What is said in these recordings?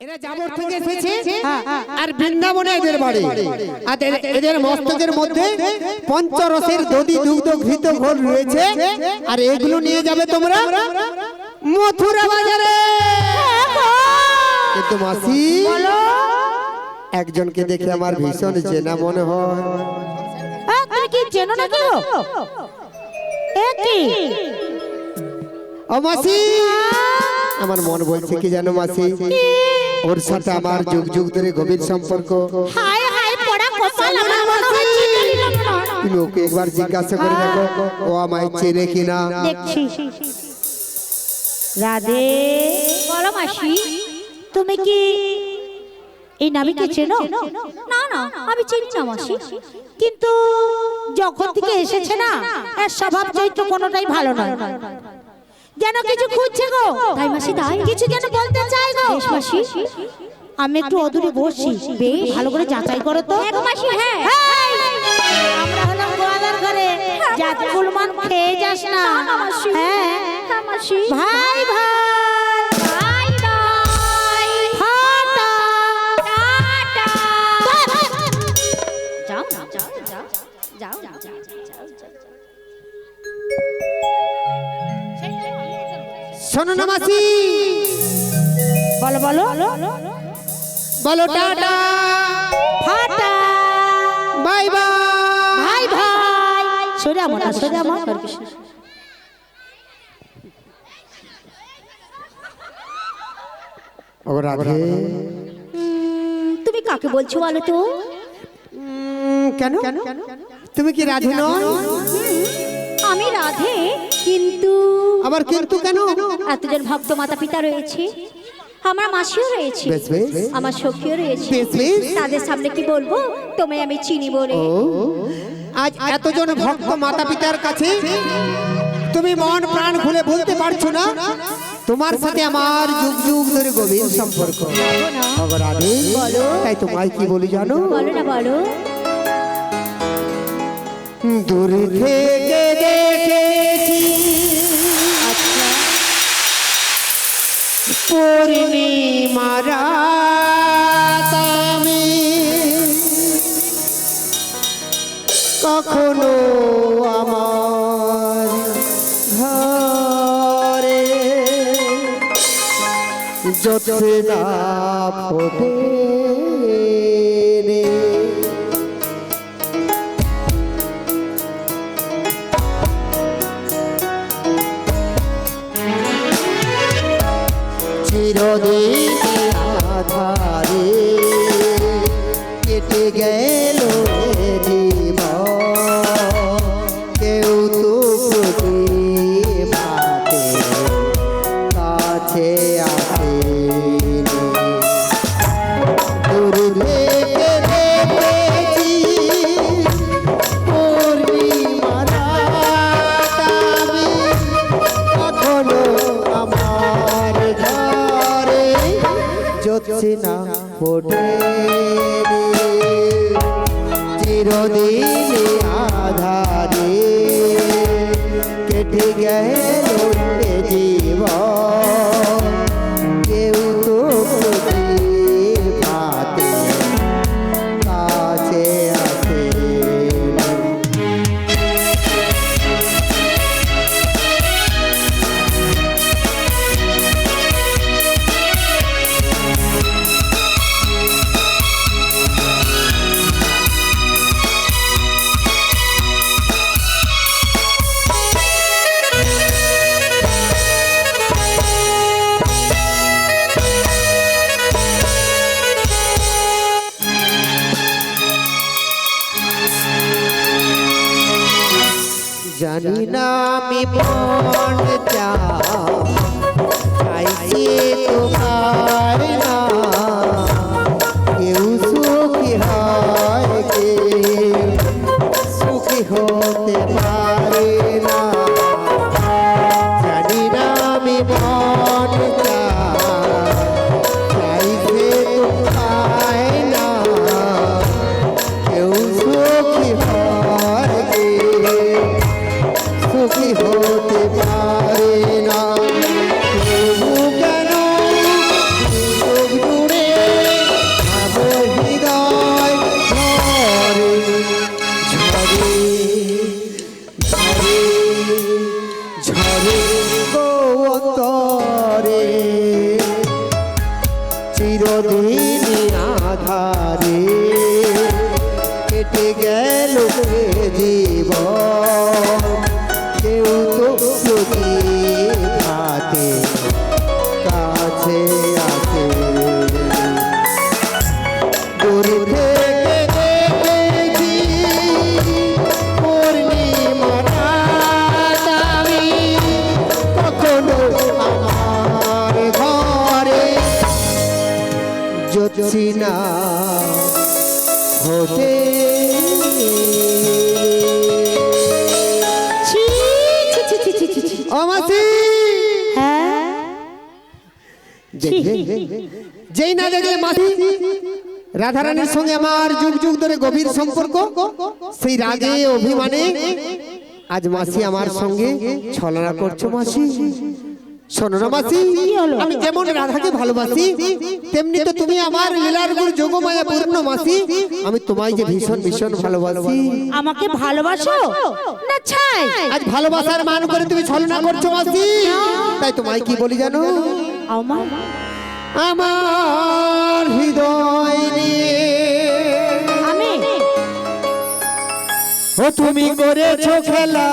এরা যাবর থেকে এসেছে আর বৃন্দাবনে এদের বাড়ি। আর এদের মস্তকের মধ্যে পঞ্চরসের দধি দুগ্ধ ঘৃত ঘোল রয়েছে। আর এগুলো নিয়ে যাবে তোমরা মথুরা বাজারে। কিন্তু মাসি একজনকে দেখে আমার ভীষণ চেনা মনে হয়। তুমি কি চেনো না কেউ? ও মাসি, আমার মন বলছে কি জানো মাসি, ওর সাথে আমার যুগ যুগ ধরে গভীর সম্পর্ক। হায় হায় পড়া কপাল, আমার মনে হয় চিনে নিলাম না। তুমি ওকে একবার জিজ্ঞাসা করে দেখো ও আমায় চেনে কিনা। দেখছি। রাধে, বলো মাসি, তুমি কি এই নাবিকে চেনো? না না, আমি চিনি না মাসি। কিন্তু যখন থেকে এসেছে না, এর স্বভাব চরিত্র কোনোটাই ভালো নয়। যেন কিছু খুঁজছে গো। তাই মাসি, তাই কিছু যেন বলতে চাই গো। বেশ মাসি, আমি একটু অদূরে বসছি, বেশ ভালো করে যাচাই করো তো। মাসি, হ্যাঁ, আমরা হলাম গোয়ালার ঘরে, যাতে গুলমান খেয়ে যাস না। হ্যাঁ মাসি, ভাই ভাই ভাই ভাই, টাটা টাটা। যাও যাও যাও যাও যাও যাও। শোনো না মাসি, বলো বলো বলো টাটা ফাটা বাই বাই ভাই ভাই। সোজা মনে সোজা মনে। ও রাধে, তুমি কাকে বলছো বলো তো? কেন তুমি কি রাধে নয়? আমি রাধে, কিন্তু আবার কিন্তু কেন? এতজন ভক্ত মাতা পিতা রয়েছে, আমার মাসিও রয়েছে, বেশ বেশ, আমার সখীও রয়েছে। বেশ বেশ। তাদের সামনে কি বলবো তোমায় আমি চিনি বলে? আজ এতজন ভক্ত মাতা পিতার কাছে তুমি মন প্রাণ খুলে বলতে পারছো না তোমার সাথে আমার যুগ যুগ ধরে গভীর সম্পর্ক। রাধে, বলো। তাই তোমায় কি বলি জানো? বলো না বলো। দূর থেকে দেখেছি পূর্ণিমা রাত আমি, কখনো আমার ঘরে জ্যোৎস্না না ফোটে রে। চিরদিন আধারে কেটে গেল জীবন, কেউ তো প্রতিভাতে কাছে আসেনি। দূর থেকে দেখেছি পূর্ণিমা রাত আমি, কখনো আমার ঘরে জ্যোৎস্না ফোটেনি। চিরদিন আধারে কেটে গেল জীবন, কেউ তো প্রতিভাতে কাছে আসেনি। জানি না আমি মন চাইছি তোমার না, কেউ সুখী হয় কে সুখী হতে পারে না। জানি না আমি মন চাইছি তোমার না, কেউ সুখী হয় কে সুখী হতে পারে না। চিরদিন আধারে কেটে গেল এ জীবন, কেউ তো প্রদীপ হাতে কাছে আসে। দূর থেকে দেখেছি পূর্ণিমা রাত আমি, কখনো আমার ঘরে জ্যোৎস্না হতে। ছি, ছি, ছি, ছি, ছি, ছি, ছি। ও মাসি, হ্যাঁ যেই না দেখলে মাসি রাধারানীর সঙ্গে আমার যুগ যুগ ধরে গভীর সম্পর্ক, সেই রাগে অভিমানে আজ মাসি আমার সঙ্গে ছলনা করছো। মাসি শোনো না মাসি, আমি যেমন রাধাকে ভালোবাসি তেমনি তো তুমি আমার লীলার গুণ যোগমায়া পূর্ণ মাসি, আমি তোমায় যে ভীষণ ভীষণ ভালোবাসি। আমাকে ভালোবাসো না ছাই? আজ ভালোবাসার মান করে তুমি ছলনা করছো মাসি, তাই তোমায় কি বলি জানো? আমার আমার হৃদয় নিয়ে আমি ও তুমি করেছো খেলা,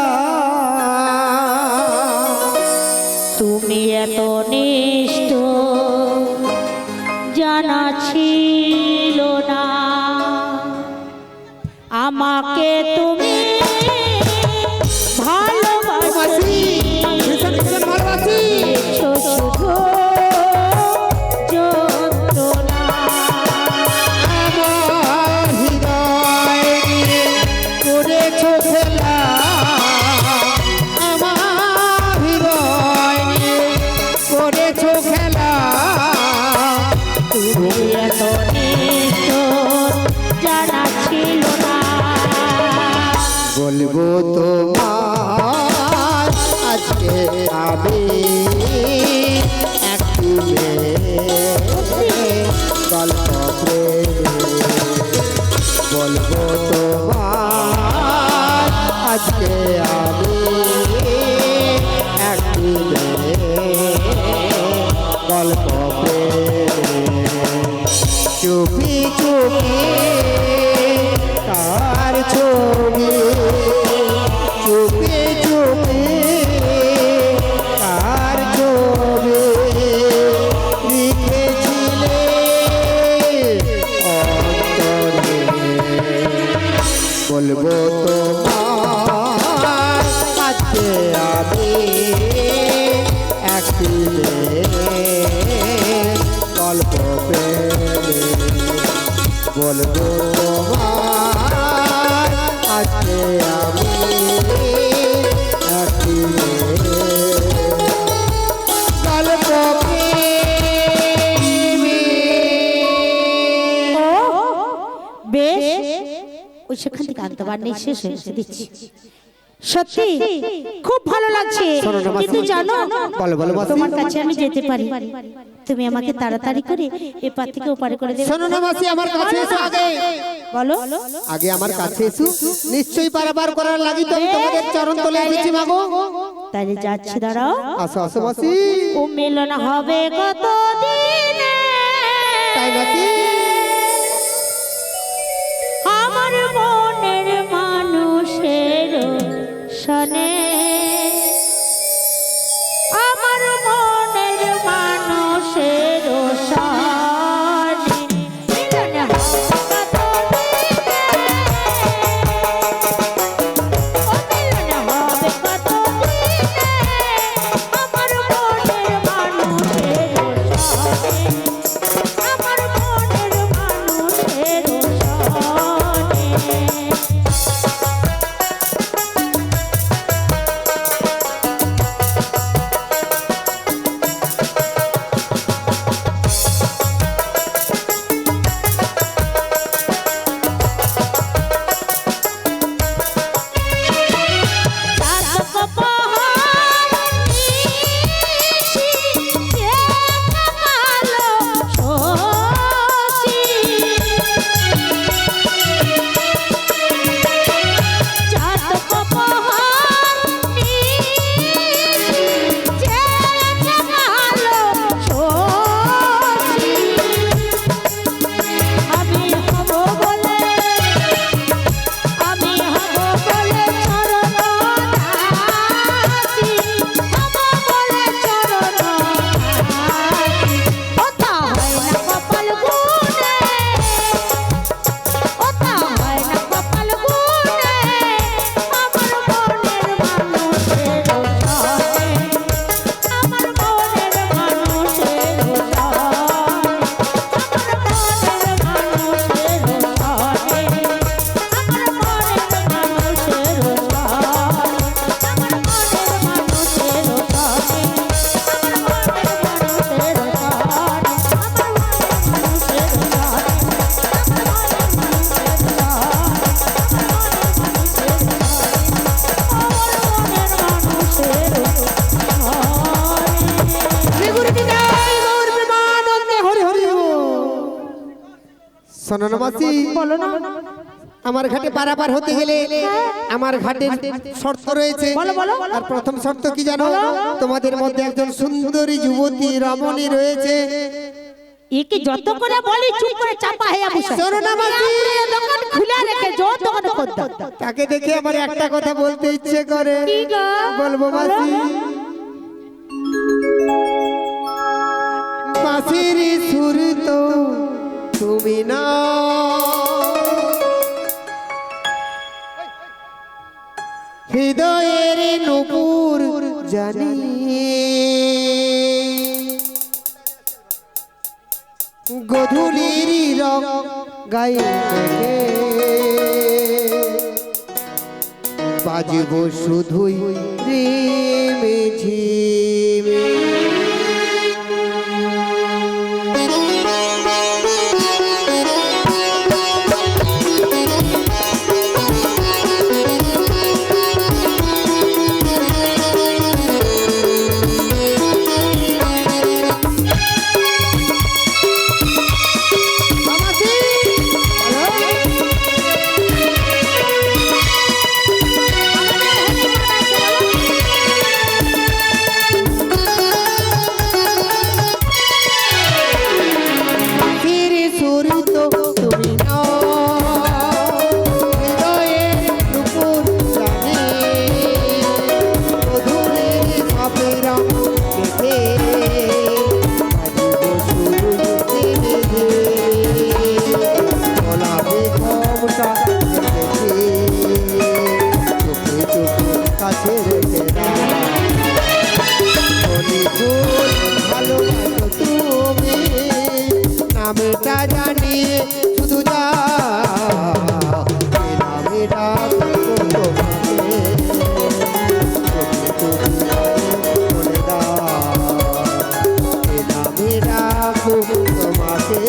তুমি এত নিষ্ঠ জানা ছিল না, আমাকে তুমি ভালোবাসি ভীষণ ভীষণ ভালোবাসি। শুধু যন্ত্রণা। আমার হৃদয় নিয়ে করেছো খেলা, আমার হৃদয় নিয়ে করেছো খেলা, তুমি এত নিষ্ঠ জানা ছিল না। বলবো তোমার আজকে আমি একটু গল্প প্রেমে, বলবো তোমার আজকে আমি একটু গল্প প্রেমে, চুপি চুপি তার ছবি, চুপি চুপি তার ছবি লিখেছিলে অন্তরে, বলবো তোমার আজকে আমি একটি গল্প প্রেমে, বলবো তোমার আজকে আমি একটি গল্প প্রেমে। বেশ, ওই সেখান থেকে আনতে পারিনি, শেষ হয়ে দিচ্ছি। সত্যি খুব ভালো লাগছে, শোনো না মাসি। কিন্তু জানো বলো বলো মাসি। তোমার কাছে আমি যেতে পারি, তুমি আমাকে তাড়াতাড়ি করে এপার থেকে ওপারে করে দেবে। শোনো না মাসি, আমার কাছে এসো আগে, বলো আগে আমার কাছে এসো, নিশ্চয়ই পারাবার করার লাগি তো আমি তোমাদের চরণ তলে এসেছি মাগো। তাহলে যাচ্ছি, দাঁড়াও। আসো আসো মাসি। ও মিলন হবে কত দিনে, তাই নাকি? আমার মনের মানুষের সনে, আমার মনের মানুষের সনে মিলন হবে কত দিনে, ও মিলন হবে কত দিনে, আমার মনের মানুষের সনে, আমার মনের মানুষের সনে। শোনো না মাসি, বলো না। আমার ঘাটে পারাপার হতে গেলে আমার ঘাটের শর্ত রয়েছে। বলো, বলো। আর প্রথম শর্ত কি জানো? তোমাদের মধ্যে একজন সুন্দরী যুবতী রমণী রয়েছে। একে যত করে বলি চুপ করে চাপা হয়ে বসে। শোনো না মাসি, দোকান খুলে রেখে যত দোকানে করতে। তাকে দেখে আমার একটা কথা বলতে ইচ্ছে করে। কি গো? বলবো মাসি? মাসির সুর তো তুমি না, হৃদয়ের নূপুর জানি, গধূলির রং গায়ে বাজব শুধুই প্রেমে ঝিমে। নামটা জানি শুধু যা নামে ডাকো তোমাকে,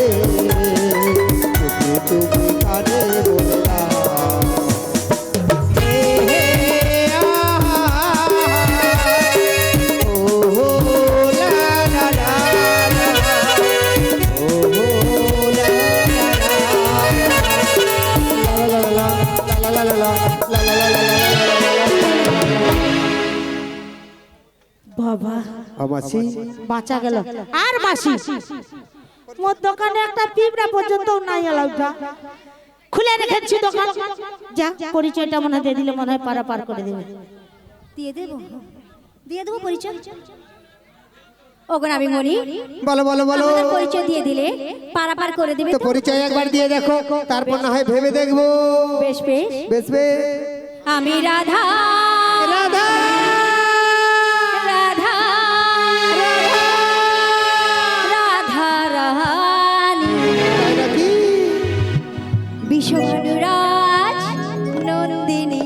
তুমি কানে বলে বাবা মাসি বাঁচা গেল। আর মাসি মোর দোকানে একটা পিঁপড়া পর্যন্ত নাই এলাউটা, খুলে রেখেছি দোকান। যা পরিচয়টা মনে হয় দিয়ে দিলে মনে হয় পারাপার করে দেবে। দিয়ে দেবো পরিচয়। ওগো আমি মনি, বলো বলো বলো। আমাদের পরিচয় দিয়ে দিলে পারাপার করে দেবে তো পরিচয় একবার দিয়ে দেখো, তারপর না হয় ভেবে দেখবো। বেশ বেশ। বেশ বেশ। আমি রাধা রাধা রাধা রাধা রানী নাকি? বিশ্বনুরাজ নন্দিনী।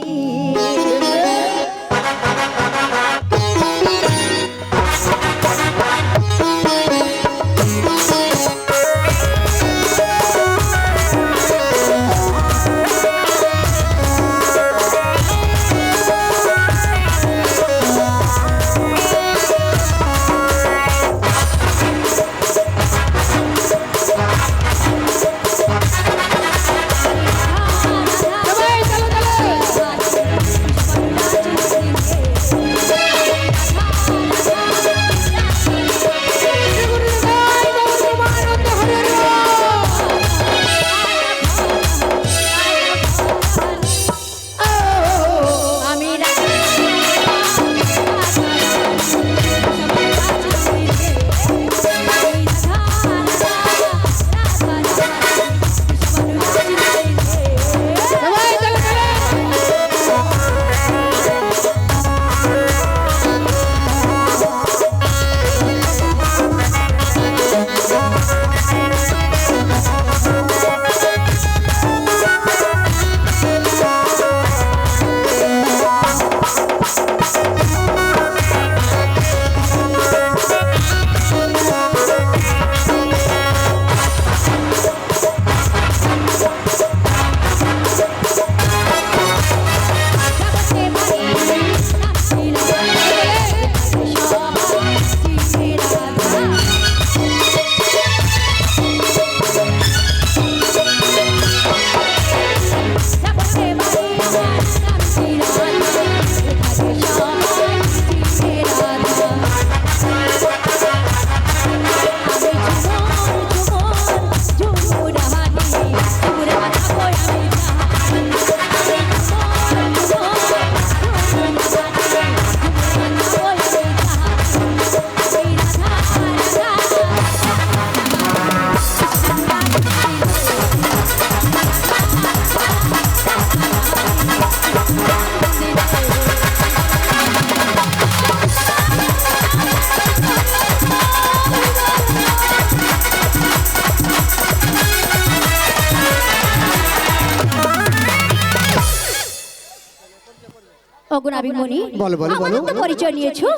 ওগো নাবিকমণি, বলো, বলো, আমাদের বলো। তো পরিচয় নিয়েছো,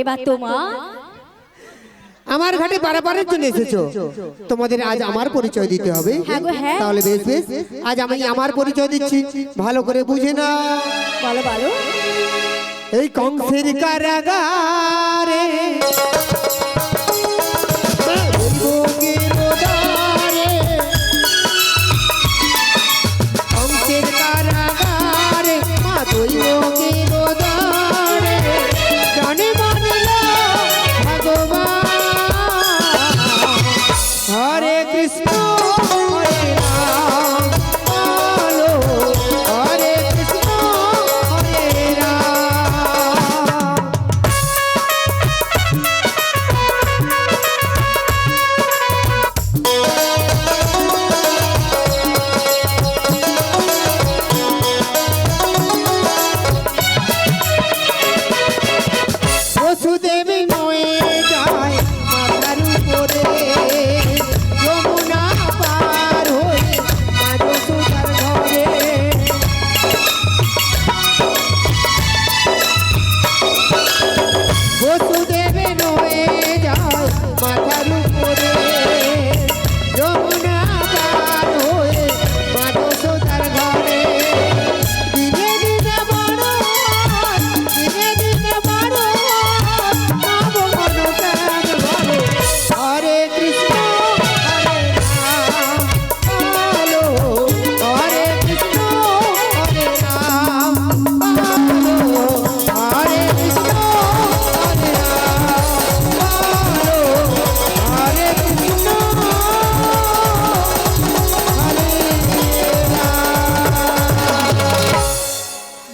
এবার তোমার আমার ঘাটে পারাপারের জন্য এসেছো, তোমাদের আজ আমার পরিচয় দিতে হবে। হ্যাঁ গো, হ্যাঁ। তাহলে বেশ বেশ, আজ আমি আমার পরিচয় দিচ্ছি, ভালো করে বুঝে না। বলো বলো। এই কংসের কারাগারে ভোগের দ্বারে, কংসের কারাগারে মা দৈবকের দ্বারে জানে মানিল ভগবান। হরে কৃষ্ণ হরে রাম, বলো হরে কৃষ্ণ হরে রাম। বসুদেব নয়ে যায় মাথার উপরে, যমুনা পার হয়ে মা যশোদার ঘরে। বসুদেব নয়ে যায় মাথার উপরে, যমুনা পার হয়ে মা যশোদার ঘরে। দিনে দিনে বড় হয়, দিনে দিনে বড় হয়, নব মনপ্রাণ ভরে। হরে কৃষ্ণ হরে রাম, বলো হরে কৃষ্ণ হরে রাম, বলো হরে কৃষ্ণ হরে রাম, বলো হরে কৃষ্ণ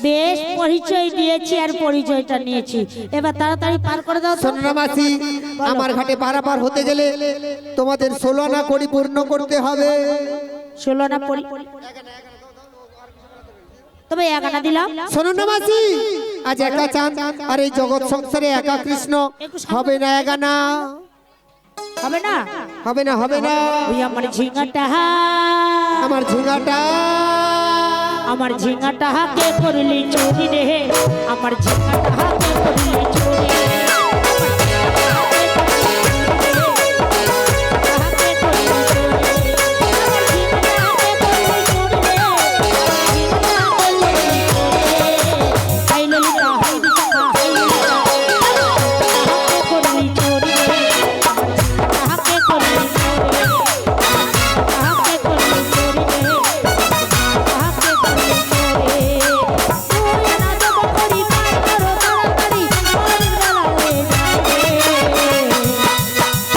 বেশ পরিচয় দিয়েছি আর পরিচয়টা নিয়েছি, এবার তাড়াতাড়ি পার করে দাও তো। সোনামাসি, আমার ঘাটে পারাপার হতে গেলে তোমাদের 16 আনা কড়ি পূর্ণ করতে হবে। 16 না পরি, তবে 1 আনা দিলাম। সোনামাসি, আজ একা চাঁদ আর এই জগৎ সংসারে একা কৃষ্ণ, হবে না একানা, হবে না, হবে না, হবে না। ওই আমার ঝিঙ্গাটা, আমার ঝিঙ্গাটা, আমার ঝিঙ্গাটা কে করলি চুরি রে, আমার ঝিঙ্গাটা কে করলি চুরি রে,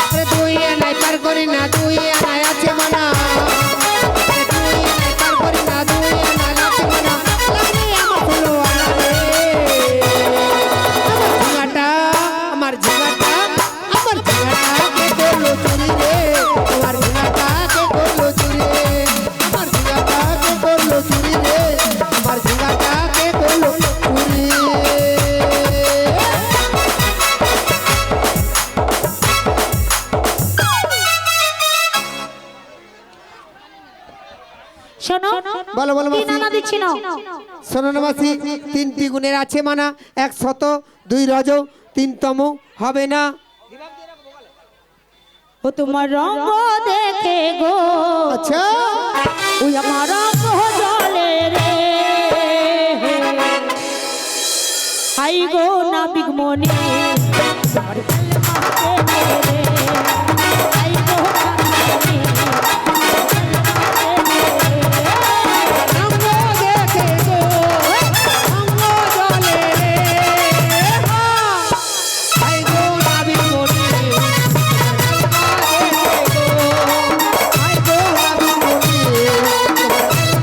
আরে তুই এনাই পার করি না, তুই এনাই আছে মানা, আরে তুই এনাই পার করি না, তুই এনাই আছে মানা, লাগলে আমার 16 আনা রে। আমার ঝিঙ্গাটা, আমার ঝিঙ্গাটা কে করলো চুরি রে, আমার ঝিঙ্গাটা কে করলো চুরি রে, আমার ঝিঙ্গাটা কে করলো চুরি রে, আমার ঝিঙ্গাটা কে করলো চুরি। শোনো, বলো, বলো, কি মাসি। নানা দিচ্ছি না, সোনামাসি, 3টি গুণের আছে মানা, 100, 2 রজ, 3তম হবে না। ও তোমার রঙ দেখে গো, আচ্ছা, ওই আমার রঙ জলে রে, হাই গো নাবিক মনি, তোমার কলমা দে রে, হাই গো নাবিক মনি, রঙ্গ দেখে গো, রঙ্গ জলে রে, হাই গো নাবিক মনি, হাই গো নাবিক মনি,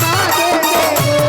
মা দেখে গো।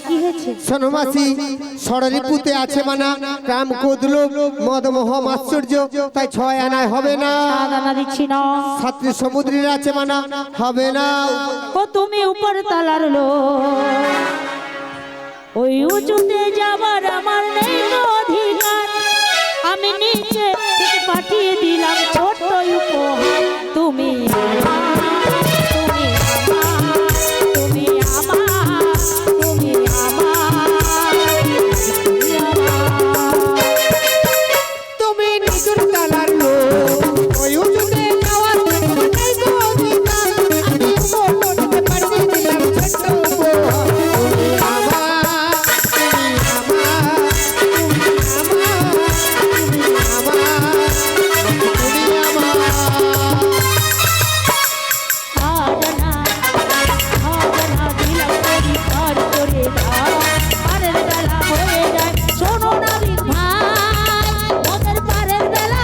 কি হয়েছে? শোনো মাসি, ষড়রিপুতে আছে মানা, কাম কোদল মদ মোহ মাশ্চর্য, তাই 6 আনায় হবে না। 7 আনা দিচ্ছি না। সাত্রী সমুদ্রের আছে মানা, হবে না। ও তুমি উপর তলার লোক, ওই উঁচুতে যাবার আমার নেই তো অধিকার। আমি নিচে থেকে পাঠিয়ে দিলাম ছোট্ট উপহার। তুমি আমার, তুমি আমার, তুমি আমার, তুমি আমার, তুমি আমার। তুমি নিজুর তালার লোক, ওই উঁচুতে যাওয়ার নেই তো অধিকার। আমি ছোট্টতে পাঠিয়ে দিলাম ছোট্ট উপহার। তুমি আমার, তুমি আমার, তুমি আমার, তুমি আমার। সাধনা সাধনা দিলাম পরিবার করে দাও, পারের বেলা হয়ে যায় শোনো না ভাই, ওদের পারের বেলা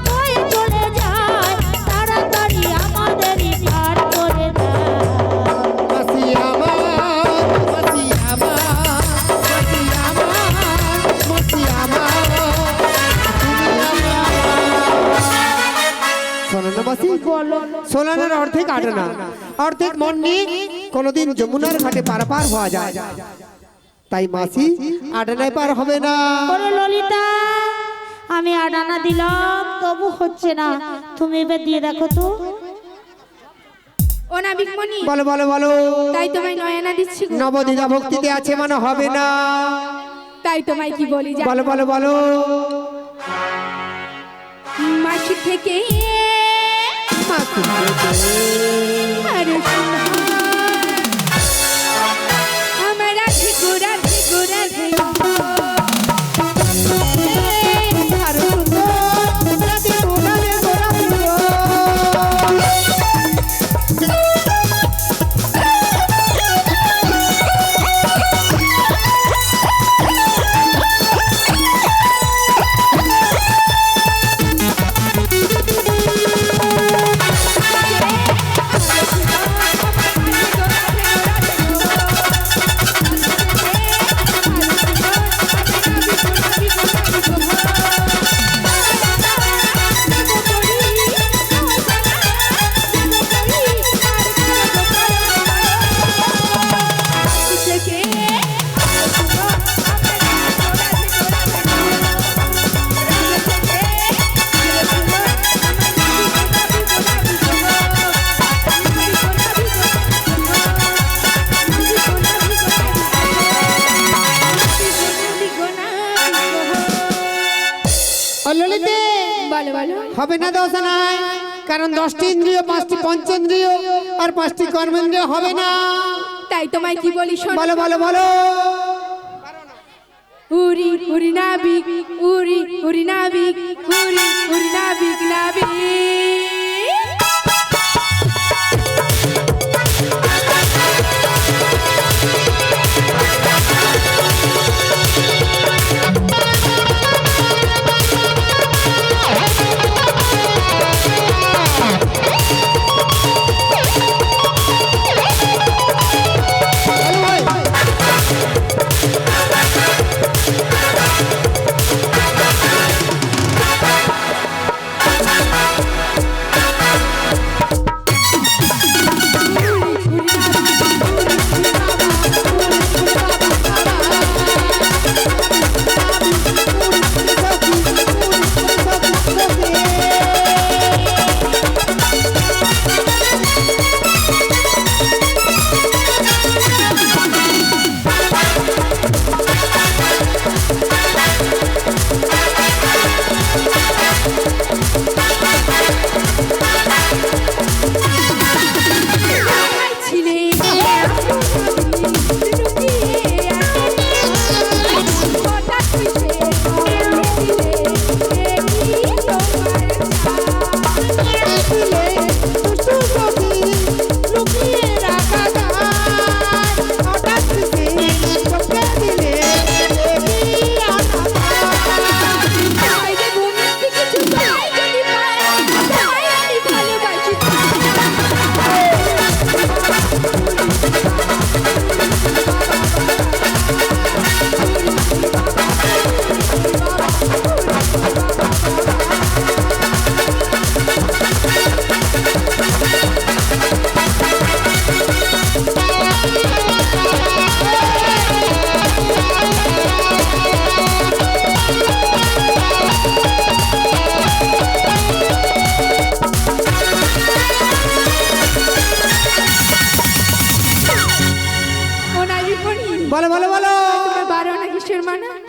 হয়ে চলে যায়, তাড়াতাড়ি আমাদেরই পার করে দাও। মাসি আমার, মাসি আমার, মাসি আমার, মাসি আমার, তুমি আমার। শোনো না মাসি, সোলানের অর্ধেক আটনা, অর্ধেক মন নিয়ে কোনোদিন যমুনার ঘাটে পারাপার হওয়া যায়, তাই মাসি আটনায় পার হবে না। ওরে ললিতা, আমি 8 আনা দিলাম তবু হচ্ছে না, তুমি এবার দিয়ে দেখো তো। ও নাবিকমণি, বলো বলো বলো, তাই তোমায় 9 আনা দিচ্ছি গো। নবদিদা ভক্তিতে আছে মানে হবে না। তাই তোমায় কি বলি জানো? বলো বলো বলো, মাসি থেকে মাসি আরে সোনা, আমার রাধে গো রাধে গো রাধে গো। আরো সুন্দর, রাধে গো, রাধে গো, রাধে গো। ললিতে বলো বলো, হবে না দশ নাই, কারণ 10টি ইন্দ্রিয়, 5টি পঞ্চেন্দ্রিয় আর 5টি কর্মেন্দ্রিয় হবে না। তাই তোমায় কি বলি শোনো। বলো বলো বলো, উরি উরি নাবিক, উরি উরি নাবিক, উরি উরি নাবিক নাবিক।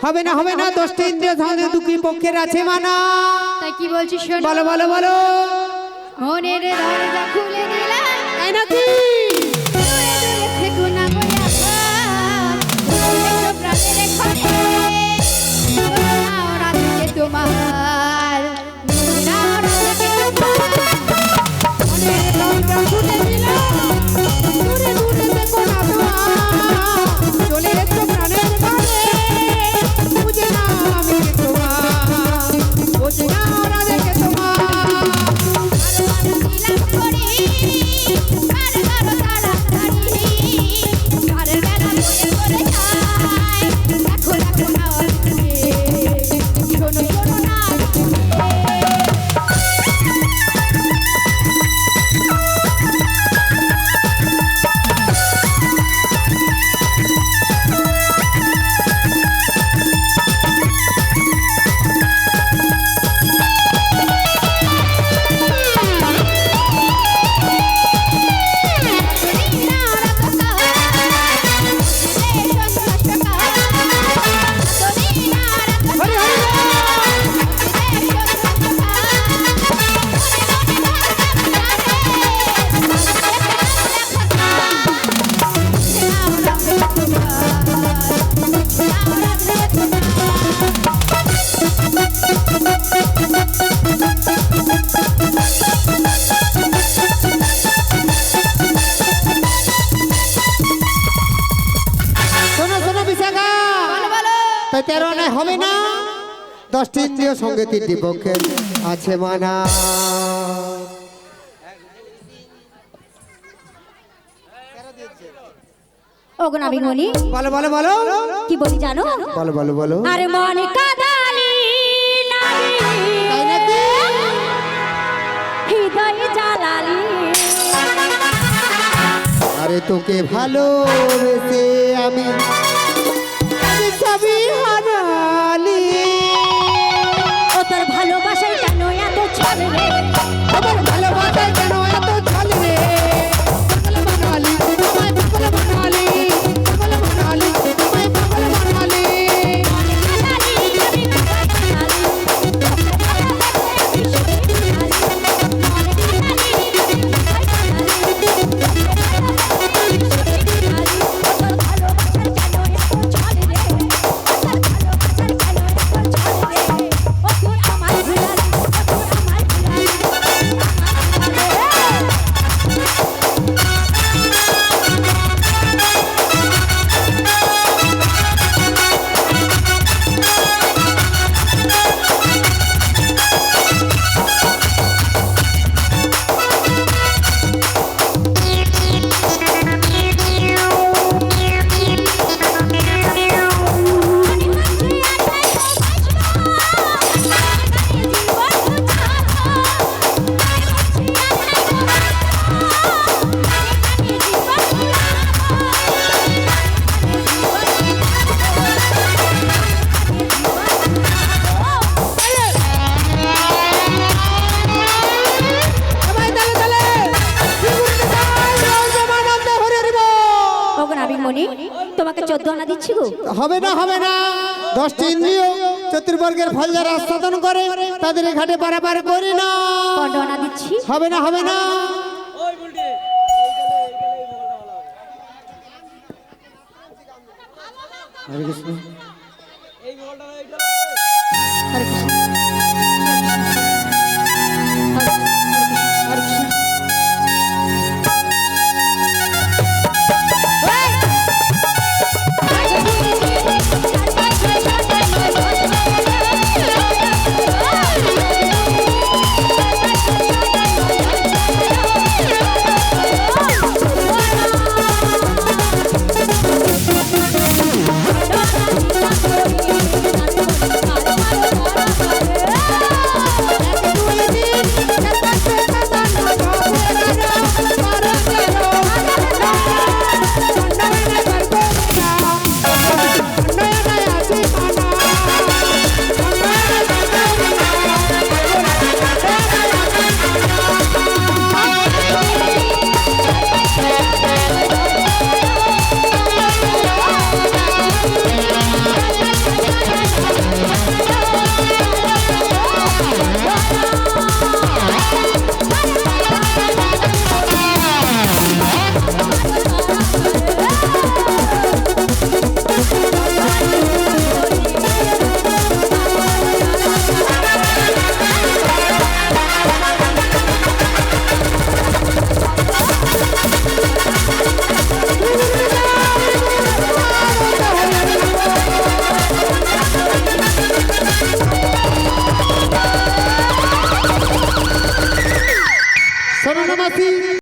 হবে না হবে না, 10টা ইন্দ্রিয় ধারণে দুই পক্ষের আছে মানা। তাই কি বলছিস শোন, বলো বলো বলো। মনের দরজা খুলে দিলাম, তাই নাকি? দূরে দূরে থেকো না গো এখন, এসো প্রাণের ঘরে, নাও রাধিকে তোমার, নাও রাধিকে তোমার। মনের দরজা খুলে দিলাম, দূরে দূরে থেকো না তোমার, চলে এসো প্রাণের ঘরে, বুঝে নাও আমি কে তোমার, বুঝে নাও রাধিকে তোমার। শোনো শোনো বিশাখা, তাই 13 আনায় হবে না, 10টি ইন্দ্রিয় সঙ্গে 3টি পক্ষের আছে মানা। ওগো নাবিকমণি, বলো বলো বলো। কি বলি জানো? বলো বলো বলো। আরে মনে কাদালি নাবি, তাই নাকি? হৃদয় জ্বালালি, আরে তোকে ভালোবেসে আমি আমি সবই হারালি। ও তোর ভালোবাসায় কেন এত ছলে রে, আমার ভালোবাসায় কেন এত ছল রে? পাগল বানালি আমায়, পাগল বানালি, পাগল বানালি আমায়, পাগল বানালি। তোমাকে 14 আনা দিচ্ছি গো। হবে না হবে না, 10টি ইন্দ্রিয় চতুর্বর্গের ফল যারা আস্বাদন করে তাদের এই ঘাটে পারাপার করি না। 15 আনা দিচ্ছি। হবে না হবে না। হরে কৃষ্ণ।